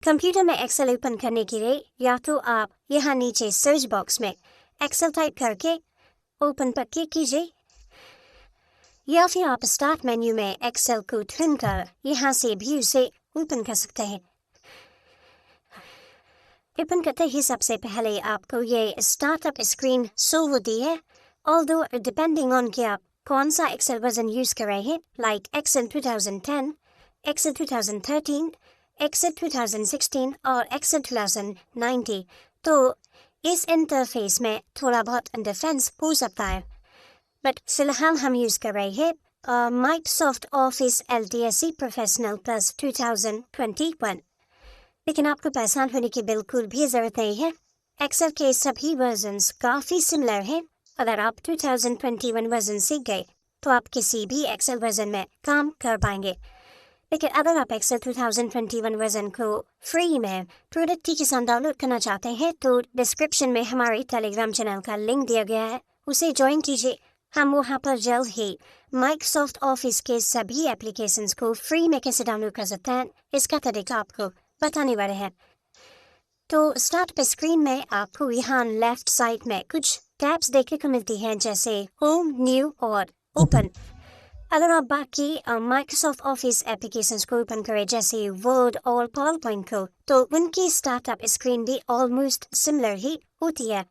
Computer में Excel open करने के लिए या तो आप यहाँ नीचे सर्च बॉक्स में एक्सेल टाइप करके ओपन पर क्लिक कीजिए, या फिर आप स्टार्ट मेन्यू में एक्सेल को चुनकर यहाँ से भी उसे ओपन कर सकते हैं। ओपन करते ही सबसे पहले आपको ये स्टार्टअप स्क्रीन शो होती है, ऑल्दो डिपेंडिंग ऑन कि आप कौन सा एक्सेल वर्जन यूज़ कर रहे हैं, लाइक एक्सेल 2010, एक्सेल 2013, एक्सेल 2016 और एक्सेल 2090, तो इस इंटरफेस में थोड़ा बहुत इंटरफेरेंस हो सकता है। बट फिलहाल हम यूज़ कर रहे हैं Microsoft office LTSC professional plus 2021। लेकिन आपको परेशान होने की बिल्कुल भी ज़रूरत नहीं है, एक्सेल के सभी वर्जन्स काफ़ी सिमिलर हैं। अगर आप 2021 वर्जन सीख गए तो आप किसी भी एक्सेल वर्जन में काम कर पाएंगे। लेकिन अगर आप एक्सेल 2021 वर्जन को फ्री में प्रोडक्ट के साथ डाउनलोड करना चाहते हैं तो डिस्क्रिप्शन में हमारे टेलीग्राम चैनल का लिंक दिया गया है, उसे ज्वाइन कीजिए। हम वहाँ पर जल्द ही माइक्रोसॉफ्ट ऑफिस के सभी एप्लीकेशंस को फ्री में कैसे डाउनलोड कर सकते हैं इसका तरीका आपको बताने वाले हैं। तो स्टार्ट पे स्क्रीन में आपको यहाँ लेफ्ट साइड में कुछ टैब्स देखने को मिलती हैं, जैसे होम, न्यू और ओपन। अगर आप बाकी माइक्रोसॉफ्ट ऑफिस एप्लीकेशंस को ओपन करें जैसे वर्ड और पावर पॉइंट को, तो उनकी स्टार्टअप स्क्रीन भी ऑलमोस्ट सिमिलर ही होती है।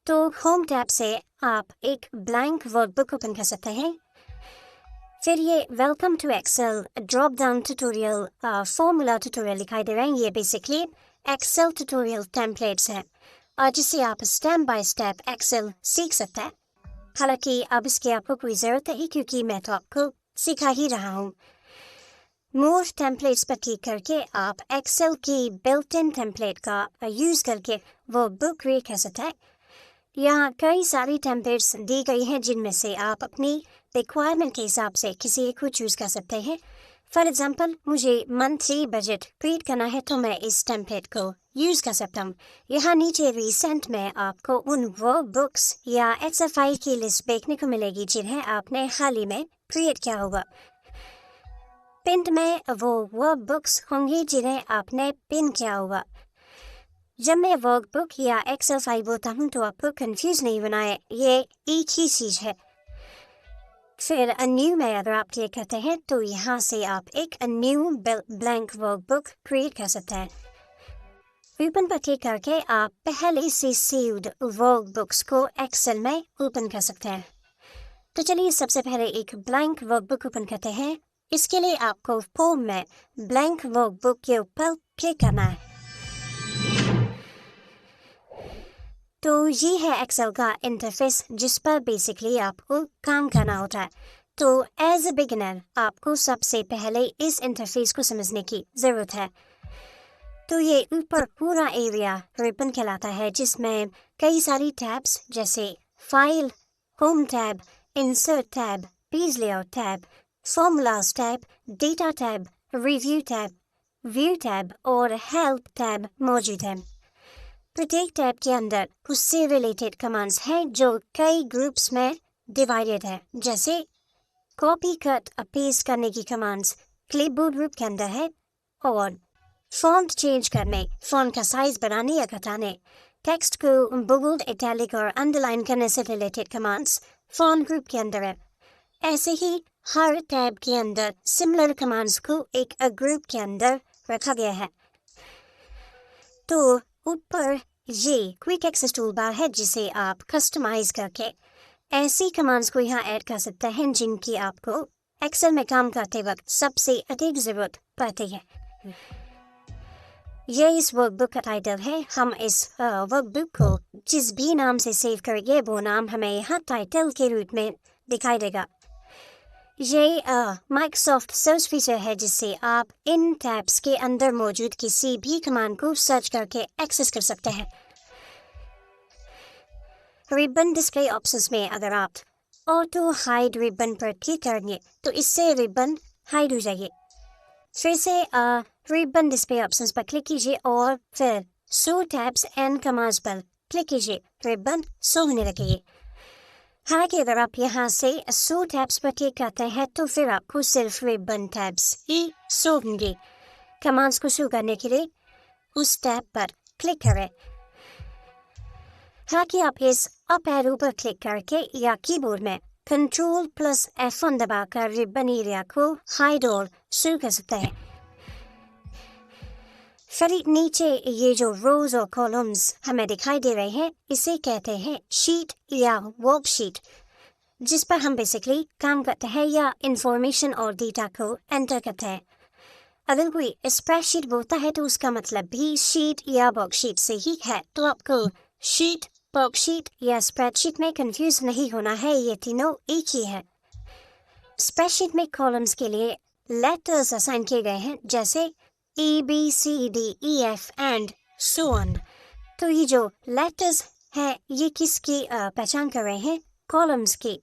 तो होम टैब से आप एक ब्लैंक वर्कबुक ओपन कर सकते हैं। फिर ये welcome to Excel drop down tutorial formula tutorial दिखाई दे रहे हैं। ये बेसिकली एक्सेल ट्यूटोरियल टेम्पलेट्स हैं और जिससे आप स्टेप बाय स्टेप एक्सेल सीख सकते हैं। हालांकि अब इसकी आपको कोई ज़रूरत नहीं, क्योंकि मैं तो आपको सिखा ही रहा हूँ। मोर टेम्पलेट्स पर क्लिक करके आप एक्सेल की बिल्ट इन टेम्पलेट का यूज़ करके वो बुक क्रिएट कर सकते हैं। यहाँ कई सारी टेम्पलेट्स दी गई हैं जिनमें से आप अपनी रिक्वायरमेंट के हिसाब से किसी एक को चूज़ कर सकते हैं। फॉर एग्जांपल, मुझे मंथली बजट क्रिएट करना है तो मैं इस टेम्पलेट को यूज़ कर सकता हूँ। यहाँ नीचे रिसेंट में आपको उन वर्क बुक्स या एक्सेल फाइल की लिस्ट देखने को मिलेगी जिन्हें आपने हाल ही में क्रिएट किया होगा। पिन में वो वर्क बुक्स होंगी जिन्हें आपने पिन किया होगा। जब मैं वर्कबुक या एक्सेल फाइल बोलता हूँ तो आपको कंफ्यूज नहीं बनाए, ये एक ही चीज़ है। फिर न्यू में अगर आप क्लिक करते हैं तो यहाँ से आप एक न्यू ब्लैंक वर्कबुक क्रिएट कर सकते हैं। ओपन पर क्लिक करके आप पहले से सेव्ड वर्कबुक्स को एक्सेल में ओपन कर सकते हैं। तो चलिए सबसे पहले एक ब्लैंक वर्कबुक ओपन करते हैं। इसके लिए आपको फॉर्म में ब्लैंक वर्कबुक के ऊपर क्लिक करना है। तो ये है एक्सेल का इंटरफेस जिस पर बेसिकली आपको काम करना होता है। तो एज ए बिगिनर आपको सबसे पहले इस इंटरफेस को समझने की ज़रूरत है। तो ये ऊपर पूरा एरिया रिबन कहलाता है, जिसमें कई सारी टैब्स जैसे file, home tab, insert tab, page layout tab, formulas tab, data tab, review tab, view tab और हेल्प टैब मौजूद है। प्रत्येक टैब के अंदर उससे रिलेटेड कमांड्स हैं जो कई ग्रुप्स में डिवाइडेड है, जैसे कॉपी कट पेस्ट करने की कमांड्स क्लिपबोर्ड ग्रुप के अंदर है, और फॉन्ट चेंज करने, फॉन्ट का साइज बढ़ाने या घटाने, टेक्स्ट को बोल्ड, इटैलिक और अंडरलाइन करने से रिलेटेड कमांड्स फॉन्ट ग्रुप के अंदर है। ऐसे ही हर टैब के अंदर सिमिलर कमांड्स को एक ग्रुप के अंदर रखा गया है। तो ऊपर ये क्विक एक्सेस टूल बार है जिसे आप कस्टमाइज करके ऐसी कमांड्स को यहाँ ऐड कर सकते हैं जिनकी आपको एक्सेल में काम करते वक्त सबसे अधिक ज़रूरत पड़ती है। ये इस वर्कबुक का टाइटल है। हम इस वर्कबुक को जिस भी नाम से सेव करेंगे वो नाम हमें यहाँ टाइटल के रूप में दिखाई देगा। ये माइक्रोसॉफ्ट सर्च फीचर है जिससे आप इन टैब्स के अंदर मौजूद किसी भी कमांड को सर्च करके एक्सेस कर सकते हैं। रिबन डिस्प्ले ऑप्शंस में अगर आप ऑटो हाइड रिबन पर क्लिक करेंगे तो इससे रिबन हाइड हो जाएगी। फिर से रिबन डिस्प्ले ऑप्शंस पर क्लिक कीजिए और फिर शो टैब्स एंड कमांड्स पर क्लिक कीजिए, रिबन शो होने लगेगी। हालांकि अगर आप यहाँ से शो टैब्स पर क्लिक करते हैं तो फिर आपको सिर्फ रिबन टैब्स ही शो होंगे। कमांड्स को शो करने के लिए उस टैब पर क्लिक करें। ताकि आप इस अप एरो पर क्लिक करके या कीबोर्ड में Ctrl+F1 दबाकर रिबन एरिया को हाइड और शुरू कर सकते हैं। फिर नीचे ये जो रोज और कॉलम्स हमें दिखाई दे रहे हैं, इसे कहते हैं शीट या वर्कशीट, जिस पर हम बेसिकली काम करते हैं या इंफॉर्मेशन और डेटा को एंटर करते हैं। अगर कोई स्प्रेडशीट बोलता है तो उसका मतलब भी शीट या वर्कशीट से ही है, तो आपको शीट, वर्कशीट या स्प्रेडशीट में कंफ्यूज नहीं होना है, ये तीनों एक ही है। स्प्रेडशीट में कॉलम्स के लिए लेटर्स असाइन किए गए हैं, जैसे A, B, C, D, E, F and so on। तो ये जो लेटर्स है ये किसकी पहचान कर रहे हैं? कॉलम्स की।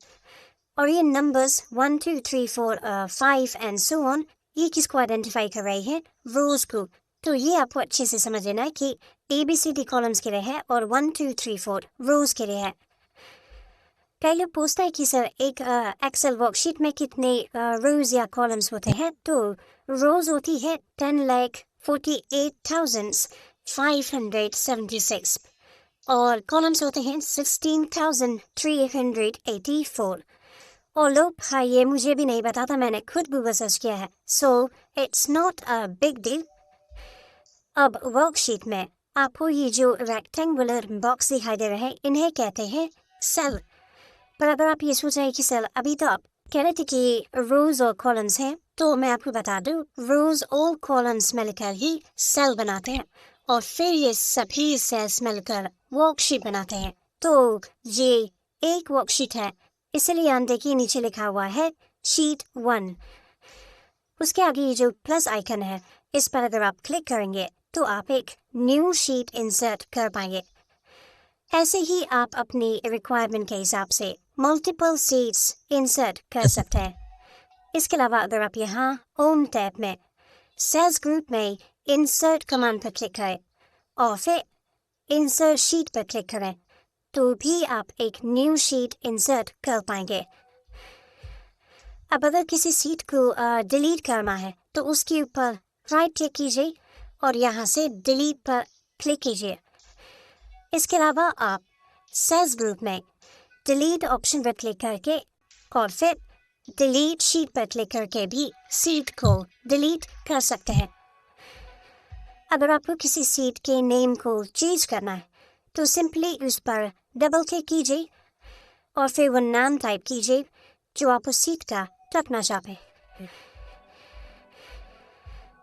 और ये नंबर्स 1, 2, 3, 4, 5 एंड सो ऑन, ये किसको आइडेंटिफाई कर रही है? रोज को। तो ये आपको अच्छे से समझ लेना है कि ABCD कॉलम्स के लिए है और 1, 2, 3, 4 रोज के लिए है। कई लोग पूछते हैं कि सर एक एक्सेल वर्कशीट में कितने रोज या कॉलम्स होते हैं? तो रोज होती है 10,48,576 और कॉलम्स होते हैं 16,384। और लोग हाँ ये मुझे भी नहीं बताता, मैंने खुद गूगल सर्च किया है, so it's not a big deal. अब वर्कशीट में आपको ये जो रेक्टेंगुलर बॉक्स दिखाई दे रहे हैं, इन्हें कहते हैं सेल। पर अगर आप ये सोच रहे हैं कि सेल, अभी तो आप कह रहे थे कि रोज और कॉलम्स हैं, तो मैं आपको बता दूं रोज और कॉलम्स मिलकर ही सेल बनाते हैं और फिर ये सभी सेल्स मिलकर वर्कशीट बनाते हैं। तो ये एक वर्कशीट है, इसलिए ध्यान देखिए नीचे लिखा हुआ है शीट 1। उसके आगे ये जो प्लस आइकन है, इस पर अगर आप क्लिक करेंगे तो आप एक न्यू शीट इंसर्ट कर पाएंगे। ऐसे ही आप अपनी रिक्वायरमेंट के हिसाब से मल्टीपल शीट्स इंसर्ट कर सकते हैं। इसके अलावा अगर आप यहाँ होम टैब में सेल्स ग्रुप में इंसर्ट कमांड पर क्लिक करें और फिर इंसर्ट शीट पर क्लिक करें, तो भी आप एक न्यू शीट इंसर्ट कर पाएंगे। अब अगर किसी शीट को डिलीट करना है तो उसके ऊपर राइट क्लिक कीजिए और यहाँ से डिलीट पर क्लिक कीजिए। इसके अलावा आप सेल्स ग्रुप में डिलीट ऑप्शन पर क्लिक करके और फिर डिलीट शीट पर क्लिक करके भी शीट को डिलीट कर सकते हैं। अगर आपको किसी शीट के नेम को चेंज करना है तो सिंपली उस पर डबल क्लिक कीजिए और फिर वो नाम टाइप कीजिए जो आप उस शीट का रखना चाहते हैं।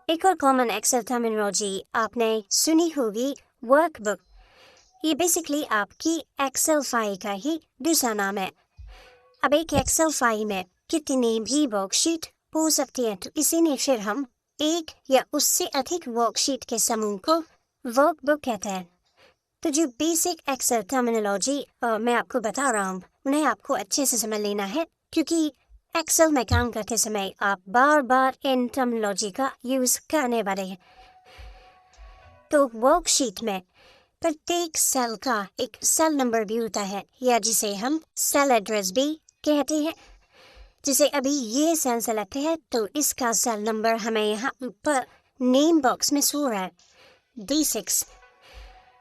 एक और कॉमन एक्सेल टर्मिनोलॉजी आपने सुनी होगी, वर्कबुक। ये बेसिकली आपकी एक्सेल फाइल का ही दूसरा नाम है। अब एक एक्सेल फाइल में कितनी भी वर्कशीट हो सकती है, तो इसीलिए फिर हम एक या उससे अधिक वर्कशीट के समूह को वर्कबुक कहते हैं। तो जो बेसिक एक्सेल टर्मिनोलॉजी मैं आपको बता रहा हूँ, उन्हें आपको अच्छे से समझ लेना है, क्योंकि एक्सेल में काम करते समय आप बार बार इन टर्मिनोलॉजी का यूज करने वाले हैं। तो वर्कशीट में प्रत्येक सेल का एक सेल नंबर भी होता है, या जिसे हम सेल एड्रेस भी कहते हैं। जैसे अभी ये सेल सेलेक्ट है तो इसका सेल नंबर हमें यहाँ ऊपर नेम बॉक्स में शो रहा है D6।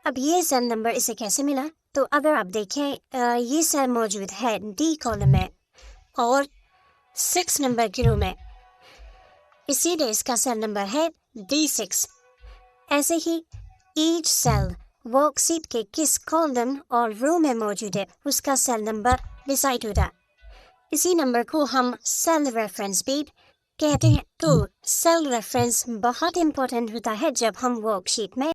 अब ये सेल नंबर इसे कैसे मिला? तो अगर आप देखें ये सेल मौजूद है D कॉलम में और 6 नंबर की रो में, इसीलिए इसका सेल नंबर है D6। ऐसे ही ईच सेल वर्कशीट के किस कॉलम और रो में मौजूद है उसका सेल नंबर डिसाइड होता है। इसी नंबर को हम सेल रेफरेंस भी कहते हैं। तो सेल रेफरेंस बहुत इंपॉर्टेंट होता है जब हम वर्कशीट में